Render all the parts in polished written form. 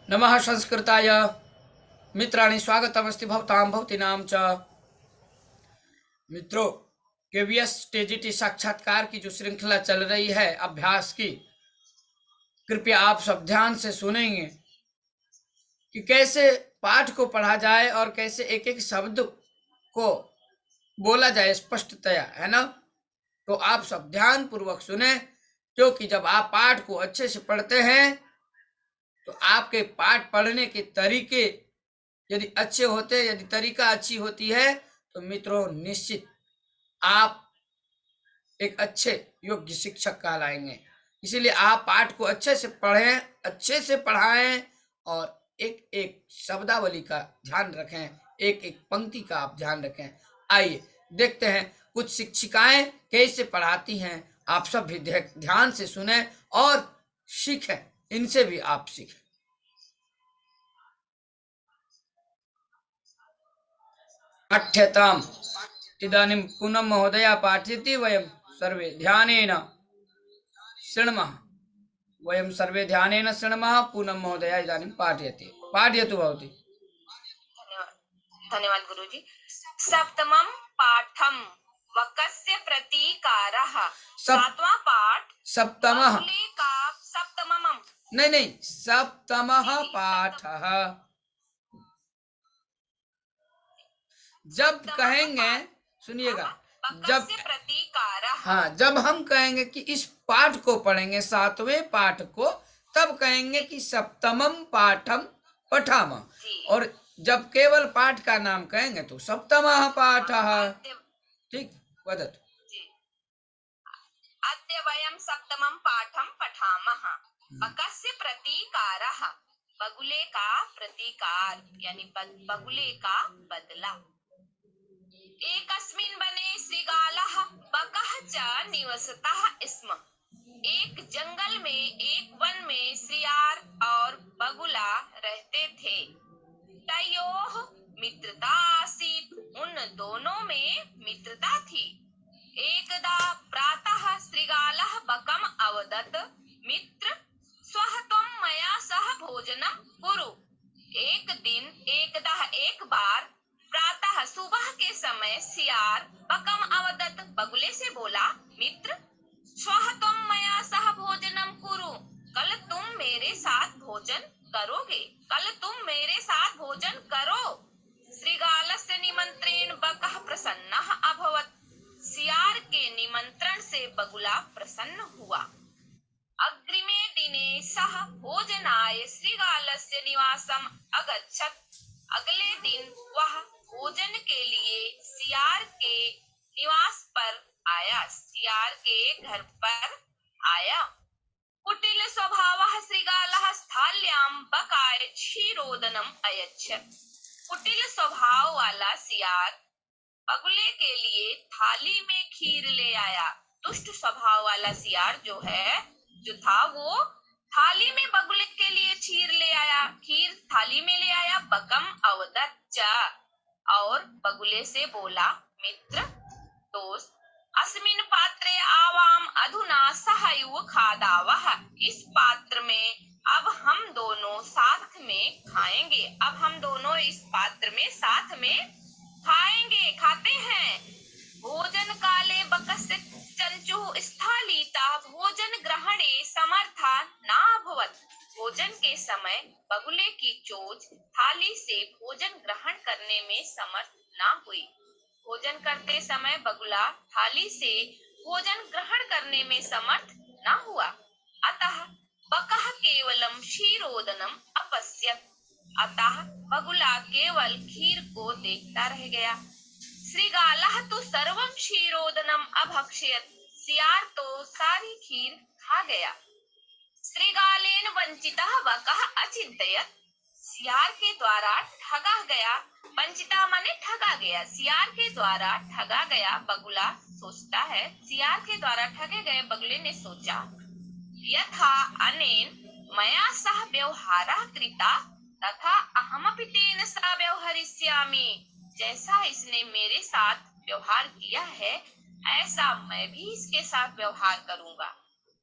नमः संस्कृताय मित्राणि स्वागतमस्ति भवतां भवतीनां च। मित्रों, केवीएस टीजीटी साक्षात्कार की जो श्रृंखला चल रही है अभ्यास की, कृपया आप सब ध्यान से सुनेंगे कि कैसे पाठ को पढ़ा जाए और कैसे एक एक शब्द को बोला जाए स्पष्टतया, है ना। तो आप सब ध्यान पूर्वक सुने, क्योंकि जब आप पाठ को अच्छे से पढ़ते हैं तो आपके पाठ पढ़ने के तरीके यदि अच्छे होते, यदि तरीका अच्छी होती है, तो मित्रों निश्चित आप एक अच्छे योग्य शिक्षक कहलाएंगे। इसीलिए आप पाठ को अच्छे से पढ़ें, अच्छे से पढ़ाएं और एक एक शब्दावली का ध्यान रखें, एक एक पंक्ति का आप ध्यान रखें। आइए देखते हैं कुछ शिक्षिकाएं कैसे पढ़ाती हैं। आप सब भी ध्यान से सुने और सीखें, इनसे भी आप सीखें। पाठ्यताम् इदानीं पुनः महोदया पाठयति, वयं सर्वे ध्यानेन शृणुमः। वयं सर्वे ध्यानेन शृणुमः। पुनः महोदया इदानीं पाठयति, पाठयतु भवती। धन्यवाद गुरुजी। सप्तमं पाठम वकस्य प्रतीकारः। सातवां पाठ सप्तमः बगुले का सप्तमम। नहीं, सप्तमः पाठः। जब कहेंगे, सुनिएगा, जब प्रतीकारः, हाँ, जब हम कहेंगे कि इस पाठ को पढ़ेंगे, सातवें पाठ को, तब कहेंगे कि सप्तमम पाठम पठामः। और जब केवल पाठ का नाम कहेंगे तो सप्तमः पाठः। ठीक, वदतु। अद्य वयं सप्तमं पाठं पठामः। बकस्य प्रतीकारः, बगुले का प्रतीकार यानी बगुले का बदला। एकस्मिन् वने श्रीगालः बकः च निवसतः स्म। एक जंगल में, एक वन में श्रियार और बगुला रहते थे। तयोः मित्रता आसीत्, उन दोनों में मित्रता थी। एकदा प्रातः श्रीगालः बकम् अवदत्, मित्र स्वः त्वं मया सह भोजनं कुरु। एक बार प्रातः सुबह के समय सियार बकम अवदत्, बगुले से बोला, मित्र स्वः त्वं मया सह भोजनं कुरु। कल तुम मेरे साथ भोजन करोगे, कल तुम मेरे साथ भोजन करो। श्रीगालस्य निमंत्रेण बकः प्रसन्नः अभवत्। सियार के निमंत्रण से बगुला प्रसन्न हुआ। अग्रिमे दिने सः भोजनाय श्रीगालस्य निवासम् अगच्छत्। अगले दिन वह भोजन के लिए सियार के निवास पर आया, सियार के घर पर आया। कुटिल स्वभावः श्रीगालः स्थाल्यां बकाय क्षीरोदनम् अयच्छत्। कुटिल स्वभाव वाला सियार बगुले के लिए थाली में खीर ले आया। दुष्ट स्वभाव वाला सियार जो था वो थाली में बगुले के लिए खीर ले आया, खीर थाली में ले आया। बकम अवदच्च, और बगुले से बोला, मित्र दोस्त, अस्मिन् पात्रे आवाम अधुना सहैव खादावः। इस पात्र में अब हम दोनों साथ में खाएंगे, अब हम दोनों इस पात्र में साथ में खाएंगे, खाते हैं। भोजन काले बकस्य चंचुः स्थालीता भोजन ग्रहणे समर्था नाभवत्। भोजन के समय बगुले की चोंच थाली से भोजन ग्रहण करने में समर्थ ना हुई। भोजन करते समय बगुला थाली से भोजन ग्रहण करने में समर्थ ना हुआ। अतः बकः केवलम क्षीरोदनम अपश्यत्। अतः बगुला केवल खीर को देखता रह गया। श्रीगालः तु सर्वं क्षीरोदनम अभक्षयत्। सियार तो सारी खीर खा गया। श्रीगालेन वंचितः बकः अचिन्तयत्। सियार के द्वारा ठगा गया, वंचिता माने ठगा गया, सियार के द्वारा ठगा गया बगुला सोचता है। सियार के द्वारा ठगे गए बगुले ने सोचा, यथा अनेन मया सह व्यवहारः कृता तथा अहमपि तेन सह व्यवहरिष्यामि। जैसा इसने मेरे साथ व्यवहार किया है, ऐसा मैं भी इसके साथ व्यवहार करूंगा।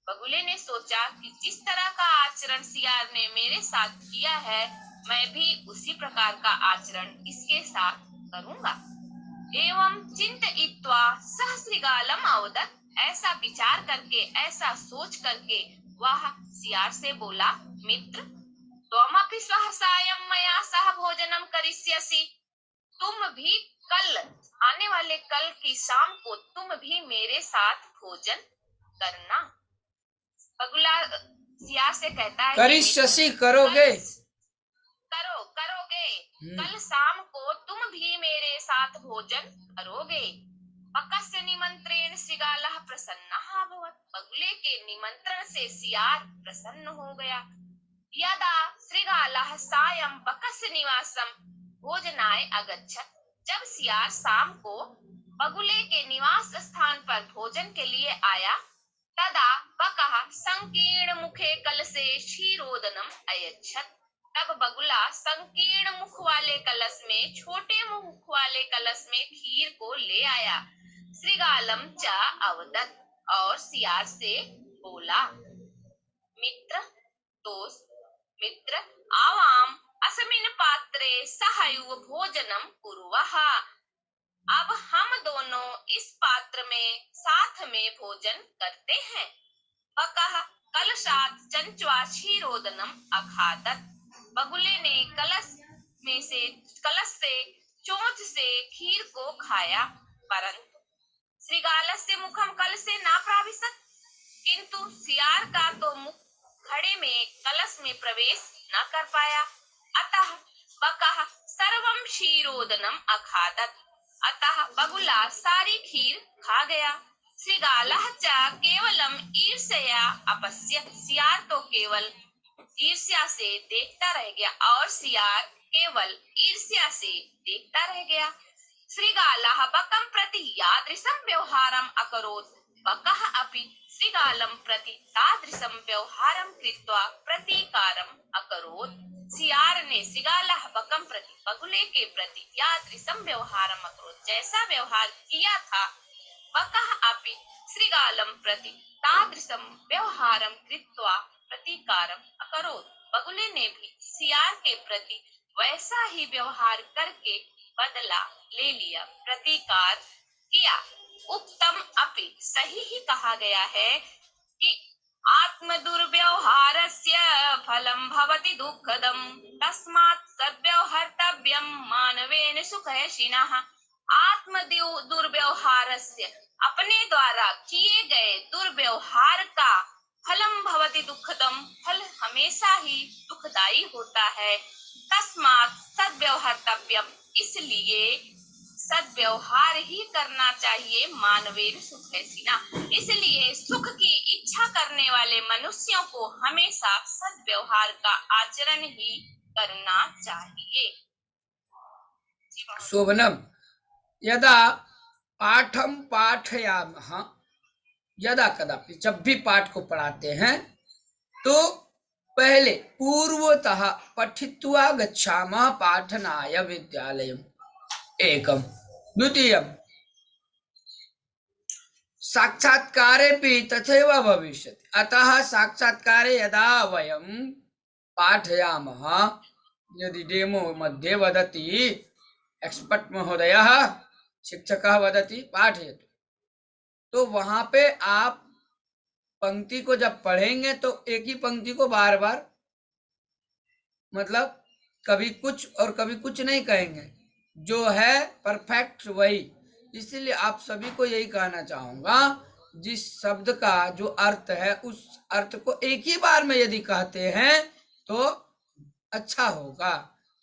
बगुले ने सोचा कि जिस तरह का आचरण सियार ने मेरे साथ किया है, मैं भी उसी प्रकार का आचरण इसके साथ करूंगा। एवं चिंतयित्वा सह श्रृगालम अवदत्। ऐसा विचार करके, ऐसा सोच करके वह सियार से बोला, मित्र, त्वमपि श्वः सायं मया सह भोजनम करिष्यसि। तुम भी कल, आने वाले कल की शाम को तुम भी मेरे साथ भोजन करना। बगुला सियार से कहता है, करिष्यसि करोगे, करोगे, कल शाम को तुम भी मेरे साथ भोजन करोगे। बकस्य निमंत्रेण श्रृगालः प्रसन्नः अभवत्। बगुले के निमंत्रण से सियार प्रसन्न हो गया। यदा श्रृगालः सायं बकस्य निवासं भोजनाय अगच्छत्। जब सियार शाम को बगुले के निवास स्थान पर भोजन के लिए आया, तदा बकः संकीर्ण मुखे कलशे क्षीरोदनम अयच्छत्। तब बगुला संकीर्ण मुख वाले कलश में, छोटे मुख वाले कलश में खीर को ले आया। श्रृगालम च अवदत्। और सियार से बोला, मित्र, दोस्त, मित्र, आवाम अस्मिन् पात्रे सहैव भोजनम कुर्वः। अब हम दोनों इस पात्र में साथ में भोजन करते हैं। बकः कलशात् चंच्वा क्षीरोदनम अखादत्। बगुले ने कलश से चोंच से खीर को खाया, परंतु श्रृगालस्य मुखम कलशे न प्राविशत्। किंतु सियार का तो मुख घड़े में, कलश में प्रवेश न कर पाया। अतः बकः सर्वं क्षीरोदनम अखादत्। अतः बगुला सारी खीर खा गया। श्रृगालः च केवलम ईर्ष्या अपश्यत्। सियार तो केवल ईर्ष्या से देखता रह गया, और सियार केवल ईर्ष्या से देखता रह गया। श्रृगालः बकं प्रति यादृशं व्यवहारम् अकरोत्। बकः अपि श्रृगालं प्रति तादृशं व्यवहारं कृत्वा प्रतीकारम् अकरोत्। सियार ने श्रृगालः बकं प्रति, बगुले के प्रति यादृशं व्यवहारम् अकरोत्, जैसा व्यवहार किया था, बकः अपि श्रृगालं प्रति तादृशं व्यवहारं कृत्वा प्रतीकारम् अकरोत्। बगुले ने भी सियार के प्रति वैसा ही व्यवहार करके बदला ले लिया, प्रतीकार किया। उत्तम अपि, सही ही कहा गया है कि आत्म दुर्व्यवहारस्य फलं भवति दुःखदम्। तस्मात् सद्व्यवहर्तव्यं मानवेन सुखयशिनः। आत्म दुर्व्यवहारस्य, अपने द्वारा किए गए दुर्व्यवहार का, फलम भवति दुःखदम, फल हमेशा ही दुखदाई होता है। तस्मात् सद्व्यवहर्तव्यम, इसलिए सद्व्यवहार ही करना चाहिए। मानवेन सुखयसिना, इसलिए सुख की इच्छा करने वाले मनुष्यों को हमेशा सद्व्यवहार का आचरण ही करना चाहिए। शोभनम। यदा पाठम पाठयामः, यदा कदापि, जब भी पाठ को पढ़ाते हैं तो पहले पूर्वतः पठित्वा गच्छामः पाठनाय विद्यालयम् एकम। द्वितीयम् साक्षात्कारेऽपि तथैव भविष्यति। अतः साक्षात्कारे यदा वयं पाठयामः, यदि डेमो मध्ये वदति एक्सपर्ट महोदयः, शिक्षकः वदति पाठयतु, तो वहां पे आप पंक्ति को जब पढ़ेंगे तो एक ही पंक्ति को बार बार, मतलब कभी कुछ और कभी कुछ नहीं कहेंगे, जो है परफेक्ट वही। इसलिए आप सभी को यही कहना चाहूंगा, जिस शब्द का जो अर्थ है उस अर्थ को एक ही बार में यदि कहते हैं तो अच्छा होगा,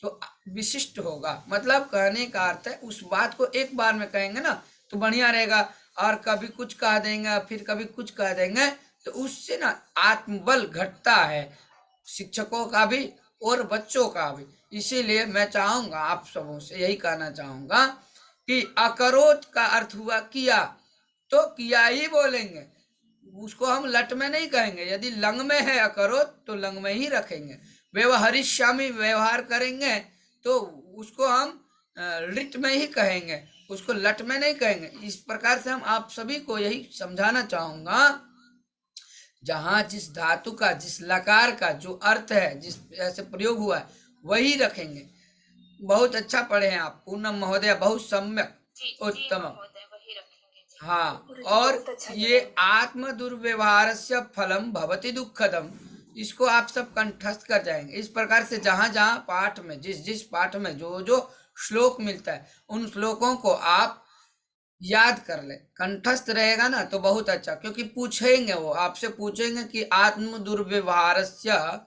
तो विशिष्ट होगा। मतलब कहने का अर्थ है उस बात को एक बार में कहेंगे ना तो बढ़िया रहेगा, और कभी कुछ कह देंगे फिर कभी कुछ कह देंगे तो उससे ना आत्मबल घटता है, शिक्षकों का भी और बच्चों का भी। इसीलिए मैं चाहूंगा, आप सबों से यही कहना चाहूंगा कि अकरोत का अर्थ हुआ किया, तो किया ही बोलेंगे, उसको हम लट में नहीं कहेंगे। यदि लंग में है अकरोत तो लंग में ही रखेंगे। व्यवहारिष्यामि, व्यवहार करेंगे तो उसको हम लिट में ही कहेंगे, उसको लट में नहीं कहेंगे। इस प्रकार से हम आप सभी को यही समझाना चाहूंगा, जहाँ जिस धातु का, जिस लकार का जो अर्थ है, जिस ऐसे प्रयोग हुआ है, वही रखेंगे। बहुत अच्छा पढ़े हैं आप पूनम महोदय, बहुत सम्यक, जी जी उत्तम। महोदय, वही रखेंगे जी। हाँ, और ये आत्म दुर्व्यवहारस्य फलम भवति दुःखदम, इसको आप सब कंठस्थ कर जाएंगे। इस प्रकार से जहां जहां पाठ में, जिस जिस पाठ में जो जो श्लोक मिलता है, उन श्लोकों को आप याद कर ले, कंठस्थ रहेगा ना तो बहुत अच्छा। क्योंकि पूछेंगे, वो आपसे पूछेंगे कि आत्म दुर्व्यवहारस्य,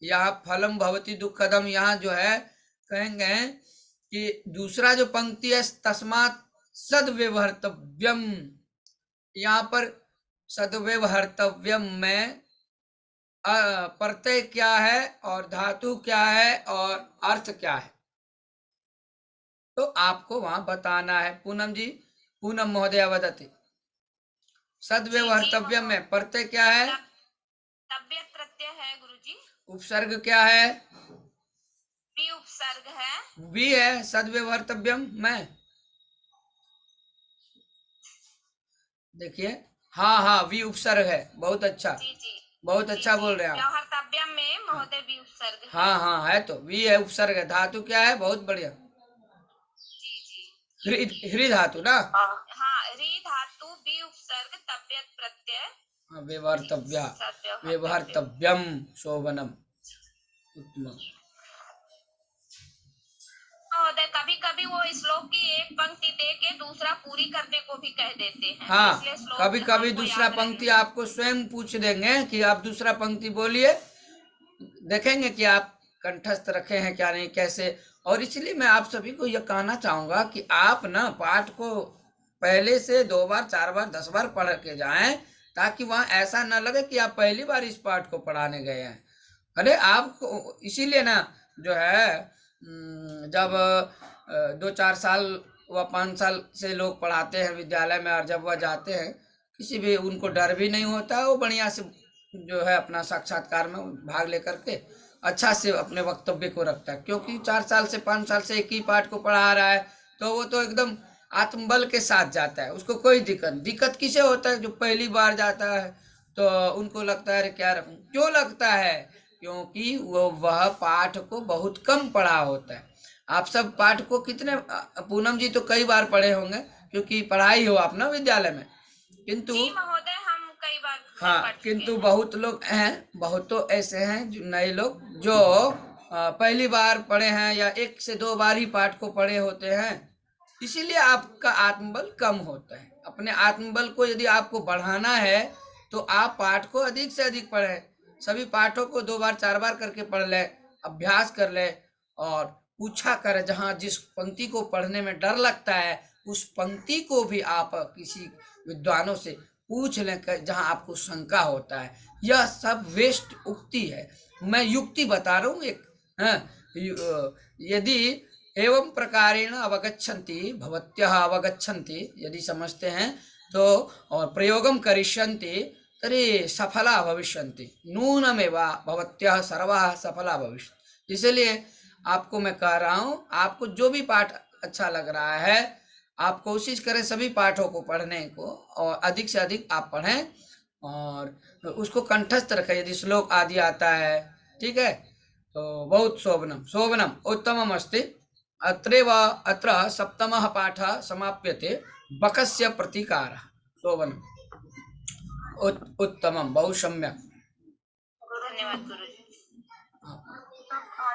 यहाँ फलम भवति दुःखदम, यहाँ जो है कहेंगे कि दूसरा जो पंक्ति है, तस्मात् सद्व्यवहर्तव्यम, यहाँ पर सद्व्यवहर्तव्यम में प्रत्यय क्या है और धातु क्या है और अर्थ क्या है, तो आपको वहां बताना है। पूनम जी, पूनम महोदय वदति, सद्व्यवहर्तव्यम में प्रत्यय क्या है, तव्यत प्रत्यय है गुरुजी। उपसर्ग क्या है, भी उपसर्ग है। भी है सद्व्यवहर्तव्यम में, देखिए, हाँ हाँ, वी उपसर्ग है, बहुत अच्छा, जी जी बहुत अच्छा बोल रहे हैं आप। व्यवहर्तव्यम में महोदय भी उपसर्ग है। हाँ हाँ, है तो, वी है, उपसर्ग है, धातु क्या है, बहुत बढ़िया, जी जी हृ धातु ना, हाँ, री धातु भी उपसर्ग तव्यत प्रत्यय। हाँ, व्यवहर्तव्या, सद्व्यवहर्तव्य। व्यवहर्तव्यम, शोभनम, उत्तम। महोदय, कभी कभी वो श्लोक की एक पंक्ति दे के दूसरा पूरी करने को भी कह देते हैं। हाँ, इसलिए श्लोक कभी कभी हमको दूसरा याद पंक्ति रहना। आपको स्वयं पूछ देंगे कि आप दूसरा पंक्ति बोलिए, देखेंगे कि आप कंठस्थ रखे हैं क्या नहीं, कैसे। और इसलिए मैं आप सभी को यह कहना चाहूंगा कि आप ना पाठ को पहले से 2 बार 4 बार 10 बार पढ़ के जाएं, ताकि वहां ऐसा ना लगे कि आप पहली बार इस पाठ को पढ़ाने गए हैं। अरे आपको इसीलिए ना जो है, जब 2-4 साल व 5 साल से लोग पढ़ाते हैं विद्यालय में, और जब वह जाते हैं, किसी भी उनको डर भी नहीं होता, वो बढ़िया से जो है अपना साक्षात्कार में भाग लेकर के अच्छा से अपने वक्तव्य को रखता है। क्योंकि 4 साल से 5 साल से एक ही पाठ को पढ़ा रहा है, तो वो तो एकदम आत्मबल के साथ जाता है, उसको कोई दिक्कत किसे होता है, जो पहली बार जाता है तो उनको लगता है अरे क्या रखूं, क्यों लगता है, क्योंकि वह पाठ को बहुत कम पढ़ा होता है। आप सब पाठ को कितने, पूनम जी तो कई बार पढ़े होंगे, क्योंकि पढ़ाई हो आप ना विद्यालय में, किंतु जी महोदय, हम कई बार हाँ, पढ़ चुके किंतु हैं। बहुत लोग हैं, बहुत तो ऐसे हैं जो नए लोग, जो पहली बार पढ़े हैं या 1 से 2 बार ही पाठ को पढ़े होते हैं, इसीलिए आपका आत्मबल कम होता है। अपने आत्मबल को यदि आपको बढ़ाना है तो आप पाठ को अधिक से अधिक पढ़ें, सभी पाठों को 2 बार 4 बार करके पढ़ लें, अभ्यास कर लें, और पूछा करें। जहाँ जिस पंक्ति को पढ़ने में डर लगता है, उस पंक्ति को भी आप किसी विद्वानों से पूछ लें, जहाँ आपको शंका होता है। यह सब वेस्ट उक्ति है, मैं युक्ति बता रहा हूँ एक। हाँ, यदि एवं प्रकारेण अवगच्छन्ति, भवत्यः अवगच्छन्ति, यदि समझते हैं तो, और प्रयोगम करिष्यन्ति, तर्हि सफला भविष्यन्ति, नूनमेव भवत्यः सर्वाः सफला भविष्यन्ति। इसलिए आपको मैं कह रहा हूँ, आपको जो भी पाठ अच्छा लग रहा है, आप कोशिश करें सभी पाठों को पढ़ने को, और अधिक से अधिक आप पढ़ें और उसको कंठस्थ रखें। यदि श्लोक आदि आता है, ठीक है, तो बहुत शोभनम शोभनम उत्तमम अस्ति। अत्र सप्तमः पाठः समाप्यते, बकस्य प्रतीकारः, शोभनम उत्तमम, बहु सम्यक्। धन्यवाद गुरुजी।